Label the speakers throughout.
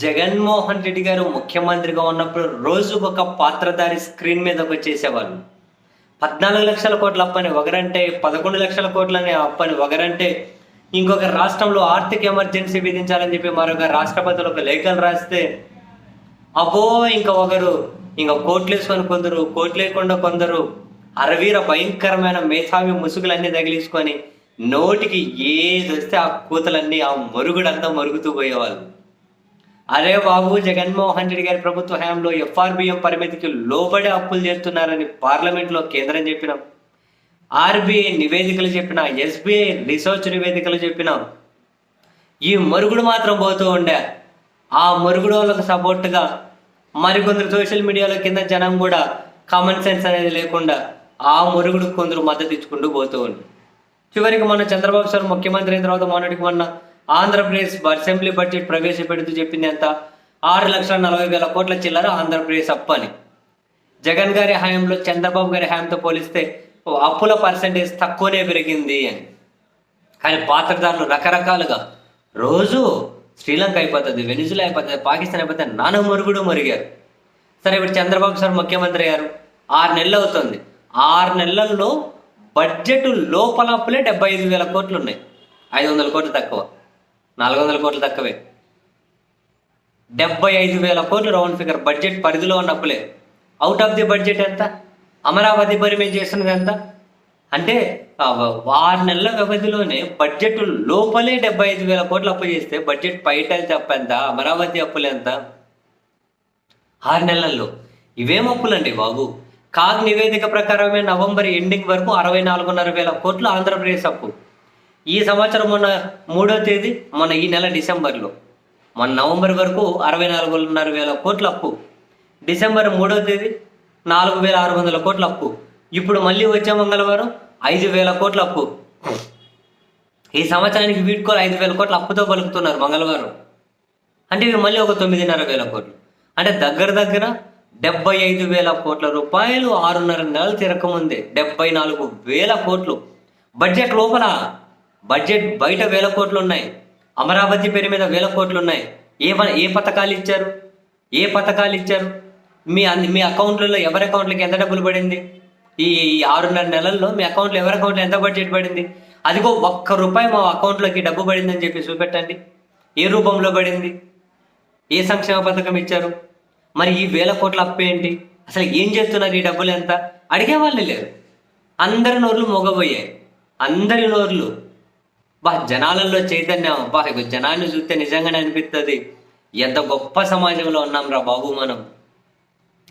Speaker 1: జగన్మోహన్ రెడ్డి గారు ముఖ్యమంత్రిగా ఉన్నప్పుడు రోజుకొక పాత్రధారి స్క్రీన్ మీదకి వచ్చేసేవాళ్ళు. 14 లక్షల కోట్ల అప్పని ఒకరంటే, 11 లక్షల కోట్లని అప్పని ఒకరంటే, ఇంకొక రాష్ట్రంలో ఆర్థిక ఎమర్జెన్సీ విధించాలని చెప్పి మరొక రాష్ట్రపతులు ఒక లేఖలు రాస్తే, అబ్బో ఇంకా ఒకరు ఇంకా కోట్లేసుకొని కొందరు, కోట్లేకుండా కొందరు అరవీర భయంకరమైన మేధావి ముసుగులన్నీ తగిలించుకొని నోటికి ఏది వస్తే ఆ కూతలన్నీ ఆ మరుగుడంతా మరుగుతూ పోయేవాళ్ళు. అరే బాబు, జగన్మోహన్ రెడ్డి గారి ప్రభుత్వ హయాంలో ఎఫ్ఆర్బిఎం పరిమితికి లోబడి అప్పులు చేస్తున్నారని పార్లమెంట్లో కేంద్రం చెప్పినాం. ఆర్బీఐ నివేదికలు చెప్పినా, ఎస్బీఐ రీసెర్చ్ నివేదికలు చెప్పినాం. ఈ మరుగుడు మాత్రం పోతూ ఉండే. ఆ మరుగుడు వాళ్ళకు సపోర్ట్గా మరికొందరు సోషల్ మీడియాలో కింద జనం కూడా కామన్ సెన్స్ అనేది లేకుండా ఆ మరుగుడు కొందరు మద్దతు ఇచ్చుకుంటూ పోతూ ఉంది. చివరికి మొన్న చంద్రబాబు సార్ ముఖ్యమంత్రి అయిన తర్వాత మొన్నటికి మొన్న ఆంధ్రప్రదేశ్ అసెంబ్లీ బడ్జెట్ ప్రవేశపెడుతూ చెప్పింది ఎంత? 6,40,000 కోట్ల చిల్లర ఆంధ్రప్రదేశ్ అప్పు అని. జగన్ గారి హయాంలో చంద్రబాబు గారి హయాంతో పోలిస్తే అప్పుల పర్సెంటేజ్ తక్కువనే పెరిగింది అని. కానీ పాత్రదారులు రకరకాలుగా రోజు శ్రీలంక అయిపోతుంది, వెనిజులా అయిపోతుంది, పాకిస్తాన్ అయిపోతుంది, నాన్న మరుగుడు మరిగారు. సరే, ఇప్పుడు చంద్రబాబు సార్ ముఖ్యమంత్రి అయ్యారు, 6 నెలలు అవుతుంది. 6 నెలల్లో బడ్జెట్ లోపల అప్పులే 75,000 కోట్లు ఉన్నాయి. 500 కోట్లు తక్కువ, 400 కోట్లు తక్కువే. 75,000 కోట్లు రౌండ్ ఫిగర్ బడ్జెట్ పరిధిలో ఉన్న అప్పులే. అవుట్ ఆఫ్ ది బడ్జెట్ ఎంత? అమరావతి పరిమితి చేస్తున్నది ఎంత అంటే 6 నెలల వ్యవధిలోనే బడ్జెట్ లోపలే 75,000 కోట్లు అప్పు చేస్తే బడ్జెట్ బయట అప్పు ఎంత? అమరావతి అప్పులు ఎంత? 6 నెలల్లో ఇవేం అప్పులండి బాబు? కాగ్ నివేదిక ప్రకారమే నవంబర్ ఎండింగ్ వరకు 64,500 కోట్లు ఆంధ్రప్రదేశ్ అప్పు. ఈ సంవత్సరం మొన్న 3వ తేదీ, మొన్న ఈ నెల డిసెంబర్లో, మొన్న నవంబర్ వరకు 64,500 కోట్ల అప్పు. డిసెంబర్ 3వ తేదీ 4,600 కోట్ల అప్పు. ఇప్పుడు మళ్ళీ వచ్చే మంగళవారం 5,000 కోట్ల అప్పు. ఈ సంవత్సరానికి వీడ్కోలు 5,000 కోట్ల అప్పుతో పలుకుతున్నారు మంగళవారం. అంటే ఇవి మళ్ళీ ఒక 9,500 కోట్లు. అంటే దగ్గర 75,000 కోట్ల రూపాయలు 6.5 నెలలు తిరగకముందే 74,000 కోట్లు బడ్జెట్ లోపల. బడ్జెట్ బయట 1,000 కోట్లు ఉన్నాయి. అమరావతి పేరు మీద 1,000 కోట్లు ఉన్నాయి. ఏ పథకాలు ఇచ్చారు? ఏ పథకాలు ఇచ్చారు? మీ అకౌంట్లలో ఎవరి అకౌంట్లకి ఎంత డబ్బులు పడింది? ఈ 6.5 నెలల్లో మీ అకౌంట్లో ఎవరి అకౌంట్లో ఎంత బడ్జెట్ పడింది? అదిగో ₹1 మా అకౌంట్లోకి డబ్బు పడిందని చెప్పి చూపెట్టండి. ఏ రూపంలో పడింది? ఏ సంక్షేమ పథకం ఇచ్చారు? మరి ఈ 1,000 కోట్ల అప్పు ఏంటి? అసలు ఏం చేస్తున్నారు? ఈ డబ్బులు ఎంత? అడిగేవాళ్ళు లేరు. అందరి నోర్లు మోగబోయాయి. అందరి నోర్లు జనాలలో చైతన్యం. జనాన్ని చూస్తే నిజంగానే అనిపిస్తుంది, ఎంత గొప్ప సమాజంలో ఉన్నాం రా బాబు మనం.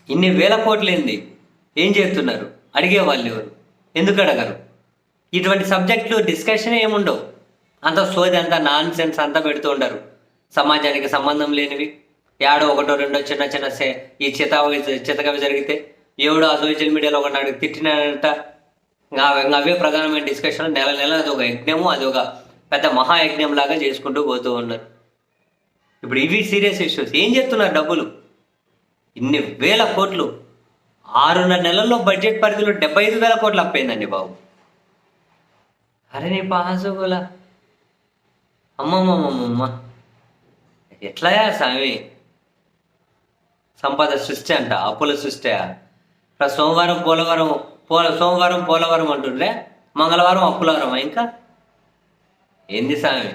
Speaker 1: ఇన్ని 1,000 కోట్లు ఏంది? ఏం చేస్తున్నారు? అడిగేవాళ్ళు ఎవరు? ఎందుకు అడగరు? ఇటువంటి సబ్జెక్టులు డిస్కషన్ ఏముండవు. అంత సోది, అంత నాన్ సెన్స్ అంతా పెడుతూ ఉండరు. సమాజానికి సంబంధం లేనివి ఏడో ఒకటో రెండో చిన్న ఈ చితకవి జరిగితే ఎవడో ఆ సోషల్ మీడియాలో ఒకటి తిట్టినాడంట. అవే ప్రధానమైన డిస్కషన్. నెల అది ఒక యజ్ఞము, అది ఒక పెద్ద మహాయజ్ఞం లాగా చేసుకుంటూ పోతూ ఉన్నారు. ఇప్పుడు ఇవి సీరియస్ ఇష్యూస్. ఏం చేస్తున్నారు? డబ్బులు ఇన్ని 1,000 కోట్లు 6.5 నెలల్లో బడ్జెట్ పరిధిలో 75,000 కోట్లు అప్పైందండి బాబు. అరే నీ పాసుగుల అమ్మమ్మమ్మమ్మ, ఎట్లయా స్వామి? సంపద సృష్టి అంట, అప్పుల సృష్టి. సోమవారం పోలవరం అంటుండ్రే, మంగళవారం అప్పులవరమా? ఇంకా ఏంది స్వామి?